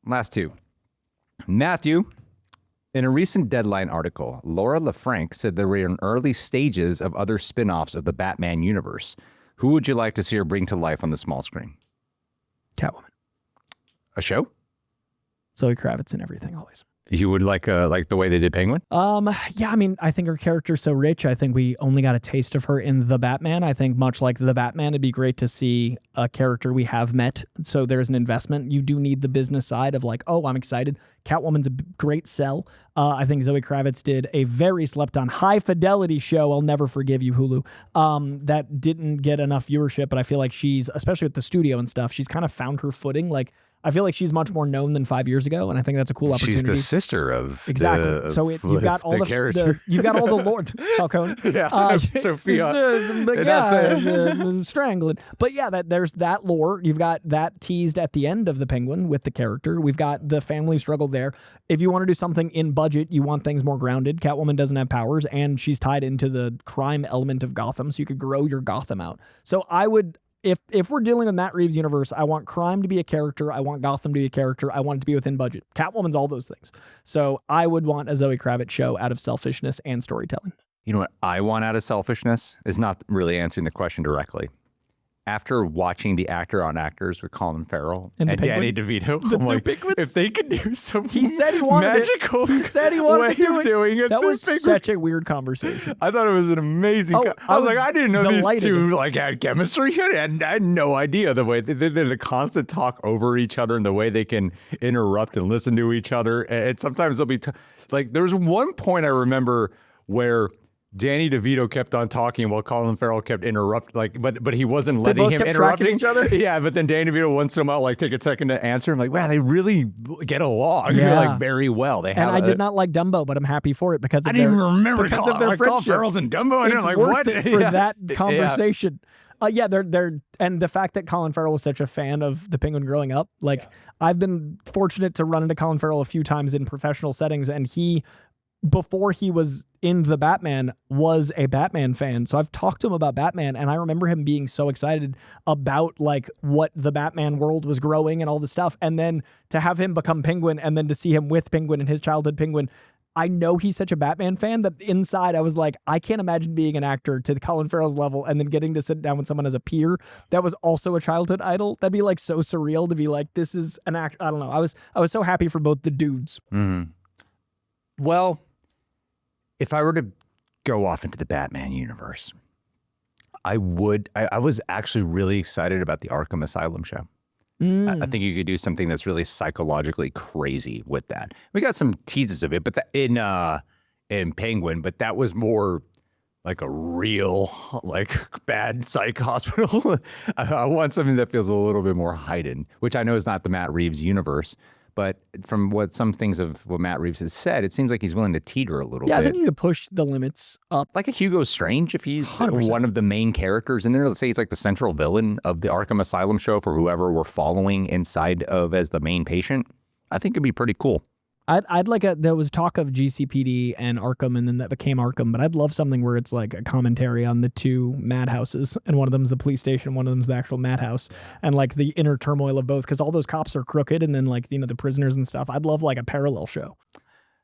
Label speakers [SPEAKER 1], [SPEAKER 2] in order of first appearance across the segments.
[SPEAKER 1] Last two. Matthew, in a recent Deadline article, Laura LaFranc said there were in early stages of other spin-offs of the Batman universe. Who would you like to see her bring to life on the small screen?
[SPEAKER 2] Catwoman.
[SPEAKER 1] A show?
[SPEAKER 2] Zoë Kravitz and everything, always.
[SPEAKER 1] You would like the way they did Penguin?
[SPEAKER 2] Yeah, I mean, I think her character's so rich. I think we only got a taste of her in The Batman. I think much like The Batman, it'd be great to see a character we have met. So there's an investment. You do need the business side of like, oh, I'm excited. Catwoman's a great sell. I think Zoë Kravitz did a very slept on high fidelity show. I'll never forgive you, Hulu. That didn't get enough viewership, but I feel like she's, especially with the studio and stuff, she's kind of found her footing. Like, I feel like she's much more known than 5 years ago, and I think that's a cool opportunity.
[SPEAKER 1] She's the sister of
[SPEAKER 2] exactly. So you've got all the character. You've got all the Lord Falcone.
[SPEAKER 1] Yeah, Sophia.
[SPEAKER 2] Strangling. But yeah, there's that lore. You've got that teased at the end of the Penguin with the character. We've got the family struggle there. If you want to do something in budget, you want things more grounded. Catwoman doesn't have powers, and she's tied into the crime element of Gotham, so you could grow your Gotham out. So I would. If we're dealing with Matt Reeves' universe, I want crime to be a character. I want Gotham to be a character. I want it to be within budget. Catwoman's all those things. So I would want a Zoë Kravitz show out of selfishness and storytelling.
[SPEAKER 1] You know what I want out of selfishness is not really answering the question directly. After watching the Actor on Actors with Colin Farrell and Danny DeVito, I'm like, if they could do some magical
[SPEAKER 2] he said he wanted to do it.
[SPEAKER 1] Doing it.
[SPEAKER 2] That was such a weird conversation.
[SPEAKER 1] I thought it was an amazing. I was like, I didn't know these two like had chemistry, and I had no idea the way they the constant talk over each other and the way they can interrupt and listen to each other. And sometimes they'll be like, there was one point I remember where Danny DeVito kept on talking while Colin Farrell kept interrupting, but he wasn't letting him interrupt
[SPEAKER 2] each other.
[SPEAKER 1] Yeah, but then Danny DeVito once in a while like take a second to answer. I'm like, wow, they really get along. Yeah, like very well. They have.
[SPEAKER 2] And I did not like Dumbo, but I'm happy for it because of
[SPEAKER 1] I didn't even remember
[SPEAKER 2] of their friendship.
[SPEAKER 1] Colin Farrell's in Dumbo. And
[SPEAKER 2] it's
[SPEAKER 1] I'm like,
[SPEAKER 2] worth
[SPEAKER 1] what?
[SPEAKER 2] It for that conversation. They're and the fact that Colin Farrell was such a fan of the Penguin growing up, I've been fortunate to run into Colin Farrell a few times in professional settings, and he, before he was in The Batman, was a Batman fan. So I've talked to him about Batman, and I remember him being so excited about like what the Batman world was growing and all the stuff. And then to have him become Penguin and then to see him with Penguin and his childhood Penguin, I know he's such a Batman fan that inside I was like, I can't imagine being an actor to Colin Farrell's level and then getting to sit down with someone as a peer that was also a childhood idol. That'd be like so surreal to be like, this is an actor. I don't know. I was so happy for both the dudes.
[SPEAKER 1] Mm-hmm. Well, if I were to go off into the Batman universe, I would. I was actually really excited about the Arkham Asylum show. I think you could do something that's really psychologically crazy with that. We got some teases of it, but in Penguin, but that was more like a real bad psych hospital. I want something that feels a little bit more heightened, which I know is not the Matt Reeves universe. But from what some things of what Matt Reeves has said, it seems like he's willing to teeter a little bit.
[SPEAKER 2] Yeah, I think you could push the limits up.
[SPEAKER 1] Like a Hugo Strange, if he's
[SPEAKER 2] 100%.
[SPEAKER 1] one of the main characters in there. Let's say he's like the central villain of the Arkham Asylum show for whoever we're following inside of as the main patient. I think it'd be pretty cool.
[SPEAKER 2] I'd like there was talk of GCPD and Arkham, and then that became Arkham, but I'd love something where it's like a commentary on the two madhouses, and one of them is the police station, one of them is the actual madhouse, and like the inner turmoil of both, because all those cops are crooked, and then like, you know, the prisoners and stuff. I'd love like a parallel show.
[SPEAKER 1] I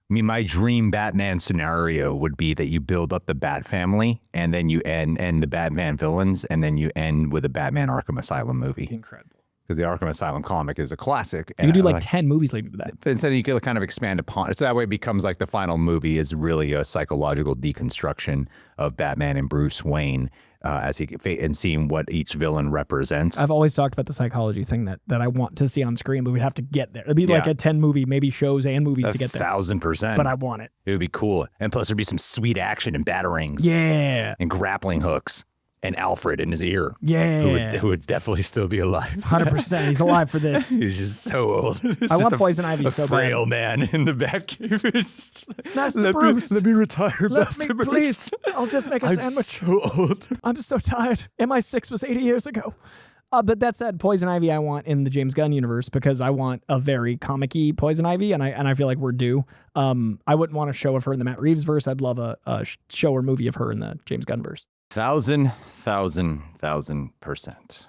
[SPEAKER 1] mean, my dream Batman scenario would be that you build up the Bat family, and then you end the Batman villains, and then you end with a Batman Arkham Asylum movie.
[SPEAKER 2] Incredible.
[SPEAKER 1] Because the Arkham Asylum comic is a classic.
[SPEAKER 2] You could do like 10 movies leading to that.
[SPEAKER 1] But instead you could kind of expand upon it. So that way it becomes like the final movie is really a psychological deconstruction of Batman and Bruce Wayne as he and seeing what each villain represents.
[SPEAKER 2] I've always talked about the psychology thing that I want to see on screen, but we'd have to get there. It'd be like a 10 movie, maybe shows and movies to get there.
[SPEAKER 1] 1,000%.
[SPEAKER 2] But I want it.
[SPEAKER 1] It would be cool. And plus there'd be some sweet action and batarangs.
[SPEAKER 2] Yeah.
[SPEAKER 1] And grappling hooks. And Alfred in his ear.
[SPEAKER 2] Yeah.
[SPEAKER 1] Who would definitely still be alive.
[SPEAKER 2] 100%. He's alive for this.
[SPEAKER 1] He's just so old.
[SPEAKER 2] I want Poison Ivy so bad.
[SPEAKER 1] A frail man in the Batcave.
[SPEAKER 2] Master Bruce.
[SPEAKER 1] Let me retire, Master Bruce.
[SPEAKER 2] Please. I'll just make a sandwich.
[SPEAKER 1] I'm so old.
[SPEAKER 2] I'm so tired. MI6 was 80 years ago. But that said, Poison Ivy I want in the James Gunn universe because I want a very comic-y Poison Ivy, and I feel like we're due. I wouldn't want a show of her in the Matt Reeves verse. I'd love a show or movie of her in the James Gunn verse.
[SPEAKER 1] 1,000%.